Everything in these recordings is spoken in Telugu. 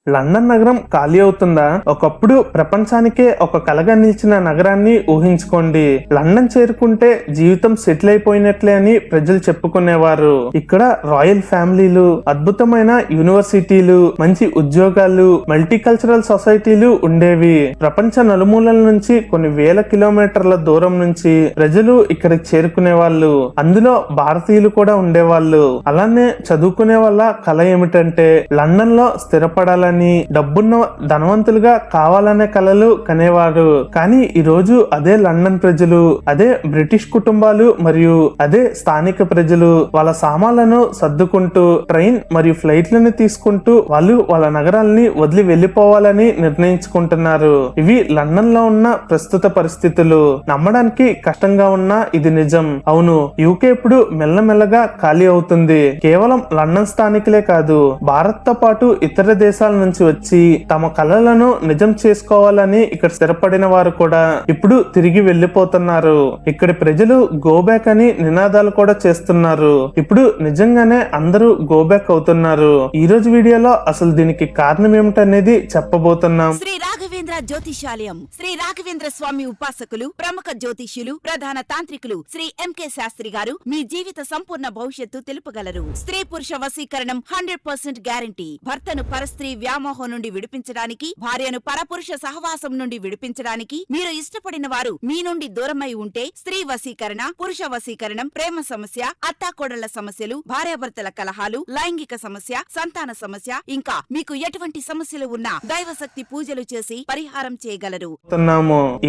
లండన్ నగరం ఖాళీ అవుతుందా? ఒకప్పుడు ప్రపంచానికే ఒక కలగా నిలిచిన నగరాన్ని ఊహించుకోండి. లండన్ చేరుకుంటే జీవితం సెటిల్ అయిపోయినట్లే అని ప్రజలు చెప్పుకునేవారు. ఇక్కడ రాయల్ ఫ్యామిలీలు, అద్భుతమైన యూనివర్సిటీలు, మంచి ఉద్యోగాలు, మల్టీకల్చరల్ సొసైటీలు ఉండేవి. ప్రపంచ నలుమూలల నుంచి కొన్ని వేల కిలోమీటర్ల దూరం నుంచి ప్రజలు ఇక్కడికి చేరుకునే వాళ్ళు. అందులో భారతీయులు కూడా ఉండేవాళ్ళు. అలానే చదువుకునే వాళ్ళ కళ ఏమిటంటే లండన్ లో స్థిరపడాలని, డబ్బున్న ధనవంతులుగా కావాలనే కలలు కనేవారు. కానీ ఈ రోజు అదే లండన్ ప్రజలు, అదే బ్రిటిష్ కుటుంబాలు మరియు అదే స్థానిక ప్రజలు వాళ్ళ సామాన్లను సర్దుకుంటూ ట్రైన్ మరియు ఫ్లైట్లను తీసుకుంటూ వాళ్ళు వాళ్ళ నగరాలని వదిలి వెళ్లిపోవాలని నిర్ణయించుకుంటున్నారు. ఇవి లండన్ లో ఉన్న ప్రస్తుత పరిస్థితులు. నమ్మడానికి కష్టంగా ఉన్నా ఇది నిజం. అవును, యూకే ఇప్పుడు మెల్లమెల్లగా ఖాళీ అవుతుంది. కేవలం లండన్ స్థానికులే కాదు, భారత్ తో పాటు ఇతర దేశాల నుంచి వచ్చి తమ కలలను నిజం చేసుకోవాలని ఇక్కడ స్థిరపడిన వారు కూడా ఇప్పుడు తిరిగి వెళ్లిపోతున్నారు. ఇక్కడి ప్రజలు గో బ్యాక్ అని నినాదాలు కూడా చేస్తున్నారు. ఇప్పుడు నిజంగానే అందరూ గో బ్యాక్ అవుతున్నారు. ఈ రోజు వీడియోలో అసలు దీనికి కారణం ఏమిటనేది చెప్పబోతున్నాం. శ్రీ రాఘవేంద్ర జ్యోతిషాలయం, శ్రీ రాఘవేంద్ర స్వామి ఉపాసకులు, ప్రముఖ జ్యోతిష్యులు, ప్రధాన తాంత్రికులు శ్రీ ఎంకే శాస్త్రి గారు మీ జీవిత సంపూర్ణ భవిష్యత్తు తెలుపగలరు. స్త్రీ పురుష వశీకరణం 100% గ్యారంటీ. భర్తను పరస్త్రీ వ్యామోహం నుండి విడిపించడానికి, భార్యను పరపురుష సహవాసం నుండి విడిపించడానికి, మీరు ఇష్టపడిన వారు మీ నుండి దూరమై ఉంటే స్త్రీ వశీకరణ, పురుష వశీకరణం, ప్రేమ సమస్య, అత్తాకోడళ్ల సమస్యలు, భార్యాభర్తల కలహాలు, లైంగిక సమస్య, సంతాన సమస్య, ఇంకా మీకు ఎటువంటి సమస్యలు ఉన్నా దైవశక్తి పూజలు చేసి పరిహారం చేయగలరు.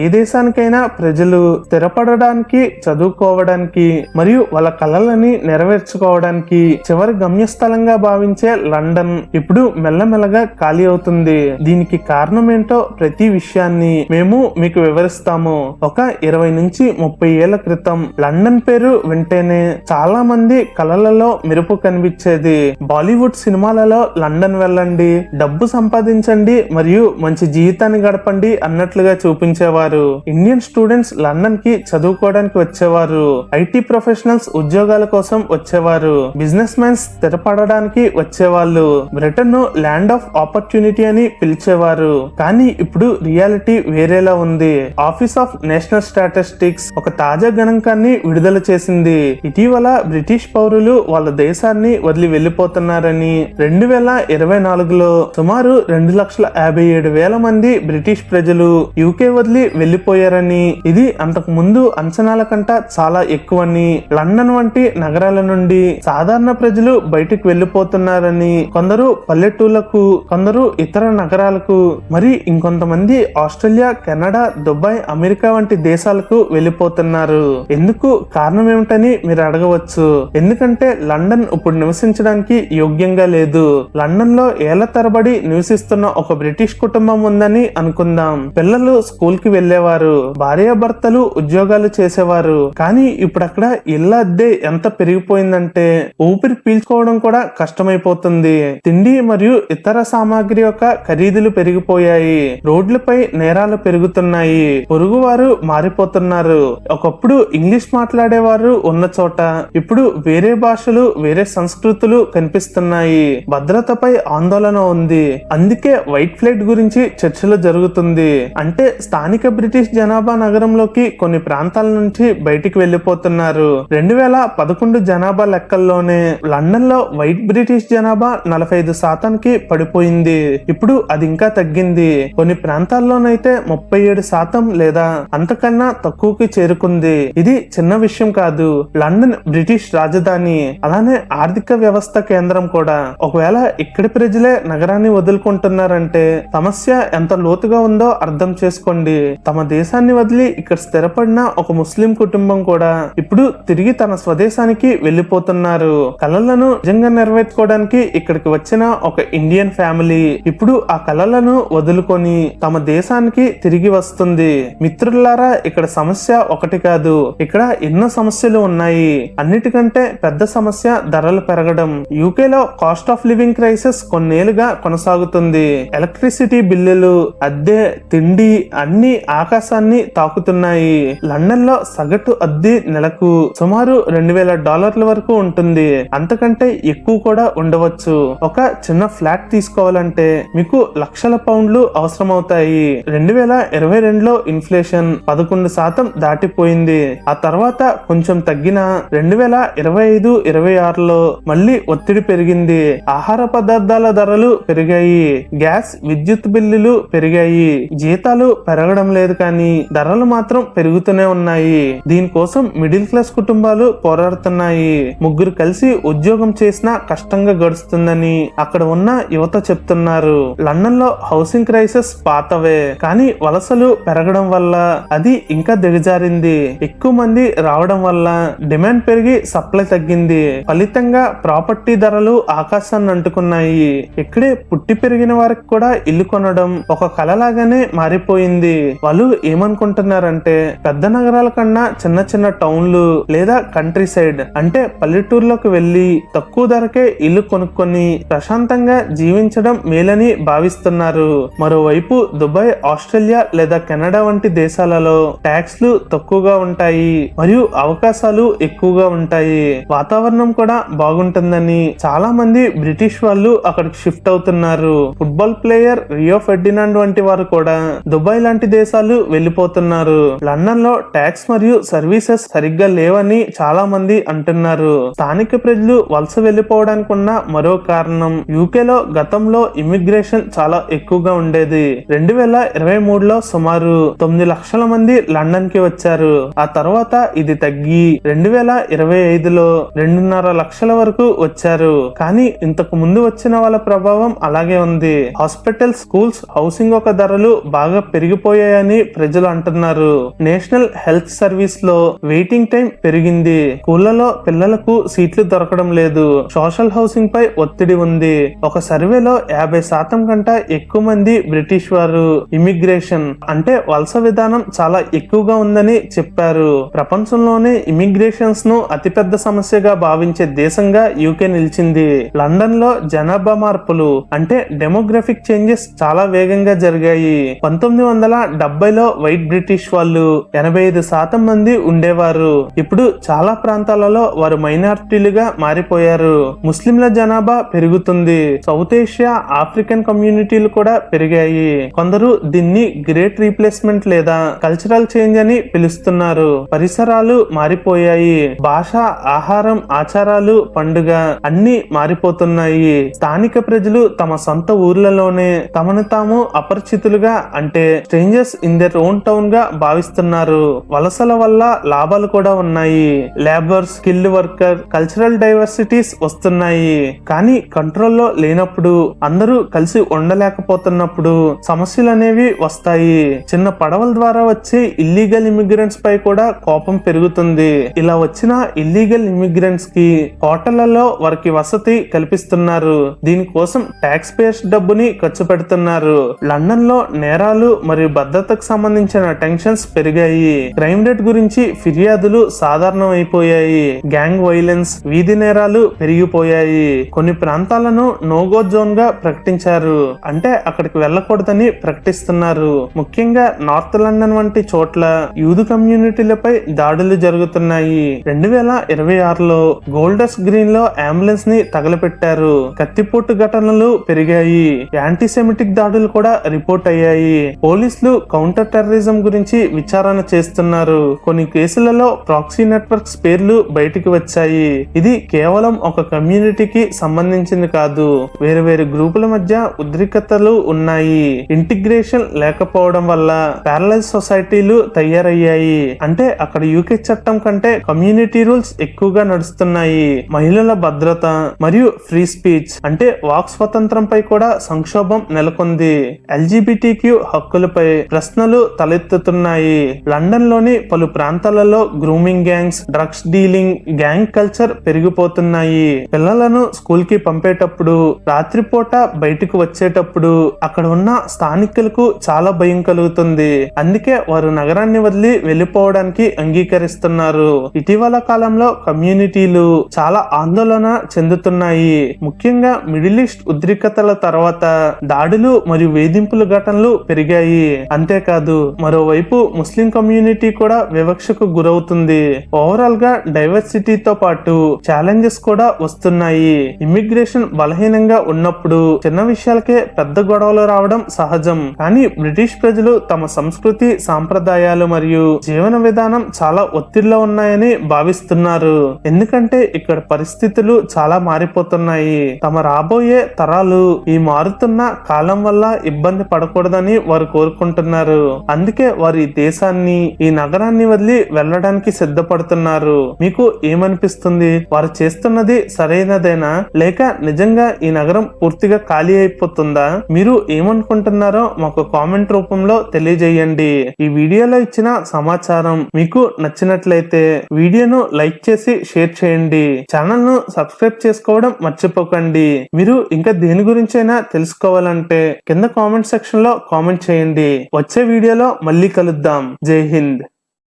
ఏ దేశానికైనా ప్రజలు స్థిరపడడానికి, చదువుకోవడానికి మరియు వాళ్ళ కలలని నెరవేర్చుకోవడానికి చివరి గమ్యస్థలంగా భావించే లండన్ ఇప్పుడు మెల్లమెల్లగా ఖాళీ అవుతుంది. దీనికి కారణం ఏంటో ప్రతి విషయాన్ని మేము మీకు వివరిస్తాము. ఒక 20 నుంచి 30 ఏళ్ల క్రితం లండన్ పేరు వింటేనే చాలా మంది కలలలో మెరుపు కనిపించేది. బాలీవుడ్ సినిమాలలో లండన్ వెళ్ళండి, డబ్బు సంపాదించండి మరియు మంచి జీవితాన్ని గడపండి అన్నట్లుగా చూపించేవారు. ఇండియన్ స్టూడెంట్స్ లండన్ కి చదువుకోవడానికి వచ్చేవారు. ఐటీ ప్రొఫెషనల్స్ ఉద్యోగాల కోసం వచ్చేవారు. బిజినెస్ మ్యాన్స్ స్థిరపడడానికి వచ్చేవాళ్ళు. బ్రిటన్ ను ల్యాండ్ ఆఫ్ ఆపర్చునిటీ అని పిలిచేవారు. కానీ ఇప్పుడు రియాలిటీ వేరేలా ఉంది. ఆఫీస్ ఆఫ్ నేషనల్ స్టాటిస్టిక్స్ ఒక తాజా గణాంకాన్ని విడుదల చేసింది. ఇటీవల బ్రిటిష్ పౌరులు వాళ్ళ దేశాన్ని వదిలి వెళ్లిపోతున్నారని. 2024లో సుమారు 2,57,000 మంది బ్రిటిష్ ప్రజలు యూకే వదిలి వెళ్లిపోయారని, ఇది అంతకు ముందు అంచనాల కంటే చాలా ఎక్కువని, లండన్ వంటి నగరాల నుండి సాధారణ ప్రజలు బయటికి వెళ్లిపోతున్నారని, కొందరు పల్లెటూళ్లకు, కొందరు ఇతర నగరాలకు, మరి ఇంకొంతమంది ఆస్ట్రేలియా, కెనడా, దుబాయ్, అమెరికా వంటి దేశాలకు వెళ్లిపోతున్నారు. ఎందుకు? కారణం ఏమిటని మీరు అడగవచ్చు. ఎందుకంటే లండన్ ఇప్పుడు నివసించడానికి యోగ్యంగా లేదు. లండన్ లో ఏళ్ల తరబడి నివసిస్తున్న ఒక బ్రిటిష్ కుటుంబం ఉందని అనుకుందాం. పిల్లలు స్కూల్ కి వెళ్లేవారు, భార్యాభర్తలు ఉద్యోగాలు చేసేవారు. కానీ ఇప్పుడు అక్కడ ఇళ్ల అద్దె ఎంత పెరిగిపోయిందంటే ఊపిరి పీల్చుకోవడం కూడా కష్టమైపోతుంది. తిండి మరియు ఇతర సామాగ్రి యొక్క ఖరీదులు పెరిగిపోయాయి. రోడ్లపై నేరాలు పెరుగుతున్నాయి. పొరుగువారు మారిపోతున్నారు. ఒకప్పుడు ఇంగ్లీష్ మాట్లాడేవారు ఉన్న చోట ఇప్పుడు వేరే భాషలు, వేరే సంస్కృతులు కనిపిస్తున్నాయి. భద్రతపై ఆందోళన ఉంది. అందుకే వైట్ ఫ్లైట్ గురించి చర్చలు జరుగుతుంది. అంటే స్థానిక బ్రిటిష్ జనాభా నగరంలోకి కొన్ని ప్రాంతాల నుంచి బయటికి వెళ్లిపోతున్నారు. 2011 జనాభా లెక్కల్లోనే లండన్ లో వైట్ బ్రిటిష్ జనాభా 45% పడిపోయింది. ఇప్పుడు అది ఇంకా తగ్గింది. కొన్ని ప్రాంతాల్లోనైతే 37% లేదా అంతకన్నా తక్కువకి చేరుకుంది. ఇది చిన్న విషయం కాదు. లండన్ బ్రిటిష్ రాజధాని, అలానే ఆర్థిక వ్యవస్థ కేంద్రం కూడా. ఒకవేళ ఇక్కడి ప్రజలే నగరాన్ని వదులుకుంటున్నారంటే సమస్య ఎంత లోతుగా ఉందో అర్థం చేసుకోండి. తమ దేశాన్ని వదిలి ఇక్కడ స్థిరపడిన ఒక ముస్లిం కుటుంబం కూడా ఇప్పుడు తిరిగి తన స్వదేశానికి వెళ్లిపోతున్నారు. కలలను నిజంగా నెరవేర్చుకోవడానికి ఇక్కడికి వచ్చిన ఒక ఇండియన్ ఫ్యామిలీ ఇప్పుడు ఆ కలలను వదులుకొని తమ దేశానికి తిరిగి వస్తుంది. మిత్రులారా, ఇక్కడ సమస్య ఒకటి కాదు, ఇక్కడ ఎన్నో సమస్యలు ఉన్నాయి. అన్నిటికంటే పెద్ద సమస్య ధరలు పెరగడం. యూకేలో కాస్ట్ ఆఫ్ లివింగ్ క్రైసిస్ కొన్నేళ్లుగా కొనసాగుతుంది. ఎలక్ట్రిసిటీ బిల్లులు, అద్దె, తిండి అన్ని ఆకాశాన్ని తాకుతున్నాయి. లండన్ లో సగటు అద్దె నెలకు సుమారు $2000 వరకు ఉంటుంది. అంతకంటే ఎక్కువ కూడా ఉండవచ్చు. ఒక చిన్న ఫ్లాట్ తీసుకోవాలంటే మీకు లక్షల పౌండ్లు అవసరమవుతాయి. 2022లో ఇన్ఫ్లేషన్ 11% దాటిపోయింది. ఆ తర్వాత కొంచెం తగ్గిన 2025-26లో మళ్ళీ ఒత్తిడి పెరిగింది. ఆహార పదార్థాల ధరలు పెరిగాయి. గ్యాస్, విద్యుత్ బిల్లులు పెరిగాయి. జీతాలు పెరగడం లేదు కానీ ధరలు మాత్రం పెరుగుతూనే ఉన్నాయి. దీనికోసం మిడిల్ క్లాస్ కుటుంబాలు పోరాడుతున్నాయి. ముగ్గురు కలిసి ఉద్యోగం చేసినా కష్టంగా గడుస్తుందని అక్కడ ఉన్న యువత చెప్తున్నారు. లండన్ లో హౌసింగ్ క్రైసిస్ పాతవే కానీ వలసలు పెరగడం వల్ల అది ఇంకా దిగజారింది. ఎక్కువ మంది రావడం వల్ల డిమాండ్ పెరిగి సప్లై తగ్గింది. ఫలితంగా ప్రాపర్టీ ధరలు ఆకాశాన్ని అంటుకున్నాయి. ఇక్కడే పుట్టి పెరిగిన వారికి కూడా ఇల్లు కొనడం ఒక కలలాగానే మారిపోయింది. వాళ్ళు ఏమనుకుంటున్నారంటే పెద్ద నగరాల కన్నా చిన్న చిన్న టౌన్లు లేదా కంట్రీ సైడ్ అంటే పల్లెటూరులోకి వెళ్లి తక్కువ ధరకే ఇల్లు కొనుక్కొని ప్రశాంతంగా జీవించడం మేలని భావిస్తున్నారు. మరోవైపు దుబాయ్, ఆస్ట్రేలియా లేదా కెనడా వంటి దేశాలలో ట్యాక్స్లు తక్కువగా ఉంటాయి మరియు అవకాశాలు ఎక్కువగా ఉంటాయి. వాతావరణం కూడా బాగుంటుందని చాలా మంది బ్రిటిష్ వాళ్ళు అక్కడికి షిఫ్ట్ అవుతున్నారు. ఫుట్బాల్ ప్లేయర్ రియో ఫెర్డినాండ్ వంటి వారు కూడా దుబాయ్ లాంటి దేశాలు వెళ్లిపోతున్నారు. లండన్ లో ట్యాక్స్ మరియు సర్వీసెస్ సరిగ్గా లేవని చాలా మంది అంటున్నారు. స్థానిక ప్రజలు వలస వెళ్లిపోవడానికి ఉన్న మరో కారణం యూకేలో గతంలో ఇమిగ్రేషన్ చాలా ఎక్కువగా ఉండేది. 2023లో సుమారు 9 లక్షల మంది లండన్ కి వచ్చారు. ఆ తర్వాత ఇది తగ్గి 2025లో 2.5 లక్షల వరకు వచ్చారు. కానీ ఇంతకు ముందు వచ్చిన వాళ్ళ ప్రభావం అలాగే ఉంది. హాస్పిటల్, స్కూల్స్, హౌసింగ్ ఒక ధరలు బాగా పెరిగిపోయాయని ప్రజలు అంటున్నారు. నేషనల్ హెల్త్ సర్వీస్ లో వెయిటింగ్ టైం పెరిగింది. స్కూళ్లలో పిల్లలకు సీట్లు దొరకడం లేదు. సోషల్ హౌసింగ్ పై ఒత్తిడి ఉంది. ఒక సర్వేలో 50% కంటే ఎక్కువ మంది బ్రిటిష్ వారు ఇమిగ్రేషన్ అంటే వలస విధానం చాలా ఎక్కువగా ఉందని చెప్పారు. ప్రపంచంలోనే ఇమిగ్రేషన్స్ ను అతిపెద్ద సమస్యగా భావించే దేశంగా యూకే నిలిచింది. లండన్ లో జనాభా మార్పులు అంటే డెమోగ్రఫిక్ చేంజెస్ చాలా వేగంగా జరిగాయి. 1970లో వైట్ బ్రిటిష్ వాళ్ళు 85% మంది ఉండేవారు. ఇప్పుడు చాలా ప్రాంతాలలో వారు మైనారిటీలుగా మారిపోయారు. ముస్లింల జనాభా పెరుగుతుంది. సౌత్ ఏషియా, ఆఫ్రికన్ కమ్యూనిటీలు కూడా పెరిగాయి. కొందరు దీన్ని గ్రేట్ రీప్లేస్మెంట్ లేదా కల్చరల్ చేంజ్ అని పిలుస్తున్నారు. పరిసరాలు మారిపోయాయి. భాష, ఆహారం, ఆచారాలు, పండుగ అన్ని మారిపోతున్నాయి. స్థానిక ప్రజలు తమ సొంత ఊర్లలోనే తమను తాము అపరిచితులుగా అంటే strangers in their own town గా భావిస్తున్నారు. వలసల వల్ల లాభాలు కూడా ఉన్నాయి. Labour, skilled worker, cultural diversities వస్తున్నాయి. కానీ కంట్రోల్లో లేనప్పుడు, అందరూ కలిసి ఉండలేకపోతున్నప్పుడు సమస్యలు అనేవి వస్తాయి. చిన్న పడవల ద్వారా వచ్చే ఇల్లీగల్ ఇమిగ్రెంట్స్ పై కూడా కోపం పెరుగుతుంది. ఇలా వచ్చిన ఇల్లీగల్ ఇమిగ్రెంట్స్ కి హోటళ్లలో వారికి వసతి కల్పిస్తున్నారు. దీనికోసం ట్యాక్స్ పేయర్స్ డబ్బుని ఖర్చు పెడుతున్నారు. లండన్ లో నేరాలు మరియు భద్రతకు సంబంధించిన టెన్షన్స్ పెరిగాయి. క్రైమ్ రేట్ గురించి ఫిర్యాదులు సాధారణం అయిపోయాయి. గ్యాంగ్ వైలెన్స్, వీధి నేరాలు పెరిగిపోయాయి. కొన్ని ప్రాంతాలను నోగో జోన్ గా ప్రకటించారు. అంటే అక్కడికి వెళ్ళకూడదని ప్రకటిస్తున్నారు. ముఖ్యంగా నార్త్ లండన్ వంటి చోట్ల యూదు కమ్యూనిటీలపై దాడులు జరుగుతున్నాయి. 2026లో గోల్డర్స్ గ్రీన్ లో అంబులెన్స్ ని తగలపెట్టారు. కత్తిపోటు ఘటనలు పెరిగాయి. యాంటీసెమిటిక్ దాడులు కూడా రిపోర్ట్ అయ్యాయి. పోలీసులు కౌంటర్ టెర్రరిజం గురించి విచారణ చేస్తున్నారు. కొన్ని కేసులలో ప్రాక్సీ నెట్వర్క్స్ పేర్లు బయటికి వచ్చాయి. ఇది కేవలం ఒక కమ్యూనిటీకి సంబంధించింది కాదు. వేరు వేరు గ్రూపుల మధ్య ఉద్రిక్తతలు ఉన్నాయి. ఇంటిగ్రేషన్ లేకపోవడం వల్ల ప్యారలల్ సొసైటీలు తయారయ్యాయి. అంటే అక్కడ యూకే చట్టం కంటే కమ్యూనిటీ రూల్స్ ఎక్కువగా నడుస్తున్నాయి. మహిళల భద్రత మరియు ఫ్రీ స్పీచ్ అంటే వాక్ స్వతంత్రంపై కూడా సంక్షోభం నెలకొంది. ఎల్జీబీటీక్యూ హక్కులపై ప్రశ్నలు తలెత్తుతున్నాయి. లండన్ లోని పలు ప్రాంతాలలో grooming gangs, drugs dealing, gang culture పెరిగిపోతున్నాయి. పిల్లలను స్కూల్ కి పంపేటప్పుడు, రాత్రిపూట బయటకు వచ్చేటప్పుడు అక్కడ ఉన్న స్థానికులకు చాలా భయం కలుగుతుంది. అందుకే వారు నగరాన్ని వదిలి వెళ్లిపోవడానికి అంగీకరిస్తున్నారు. ఇటీవల కాలంలో కమ్యూనిటీలు చాలా ఆందోళన చెందుతున్నాయి. ముఖ్యంగా మిడిల్ ఈస్ట్ ఉద్రిక్తతల తర్వాత దాడులు మరియు వేధింపులు వేధింపుల ఘటనలు పెరిగాయి. అంతేకాదు మరోవైపు ముస్లిం కమ్యూనిటీ కూడా వివక్షకు గురవుతుంది. ఓవరాల్ గా డైవర్సిటీతో పాటు ఛాలెంజెస్ కూడా వస్తున్నాయి. ఇమ్మిగ్రేషన్ బలహీనంగా ఉన్నప్పుడు చిన్న విషయాలకే పెద్ద గొడవలు రావడం సహజం. కానీ బ్రిటిష్ ప్రజలు తమ సంస్కృతి, సాంప్రదాయాలు మరియు జీవన విధానం చాలా ఒత్తిడిలో ఉన్నాయని భావిస్తున్నారు. ఎందుకంటే ఇక్కడ పరిస్థితులు చాలా మారిపోతున్నాయి. తమ రాబోయే తరాలు ఈ మారుతున్న కాలం వల్ల ఇబ్బంది పడకూడదని వారు కోరుకుంటున్నారు. అందుకే వారు ఈ దేశాన్ని, ఈ నగరాన్ని వదిలి వెళ్ళడానికి సిద్ధపడుతున్నారు. మీకు ఏమనిపిస్తుంది? వారు చేస్తున్నది సరైనదేనా, లేక నిజంగా ఈ నగరం పూర్తిగా ఖాళీ అయిపోతుందా? మీరు ఏమనుకుంటున్నారో మాకు కామెంట్ రూపంలో తెలియజేయండి. ఈ వీడియోలో ఇచ్చిన సమాచారం మీకు నచ్చినట్లయితే వీడియోను లైక్ చేసి షేర్ చేయండి. ఛానల్ ను సబ్స్క్రైబ్ చేసుకోవడం మర్చిపోకండి. మీరు ఇంకా దేని గురించైనా తెలుసుకోవాలంటే కింద కామెంట్ సెక్షన్ లో కామెంట్ చేయండి. వచ్చే వీడియోలో మళ్ళీ కలుద్దాం. జై హింద్.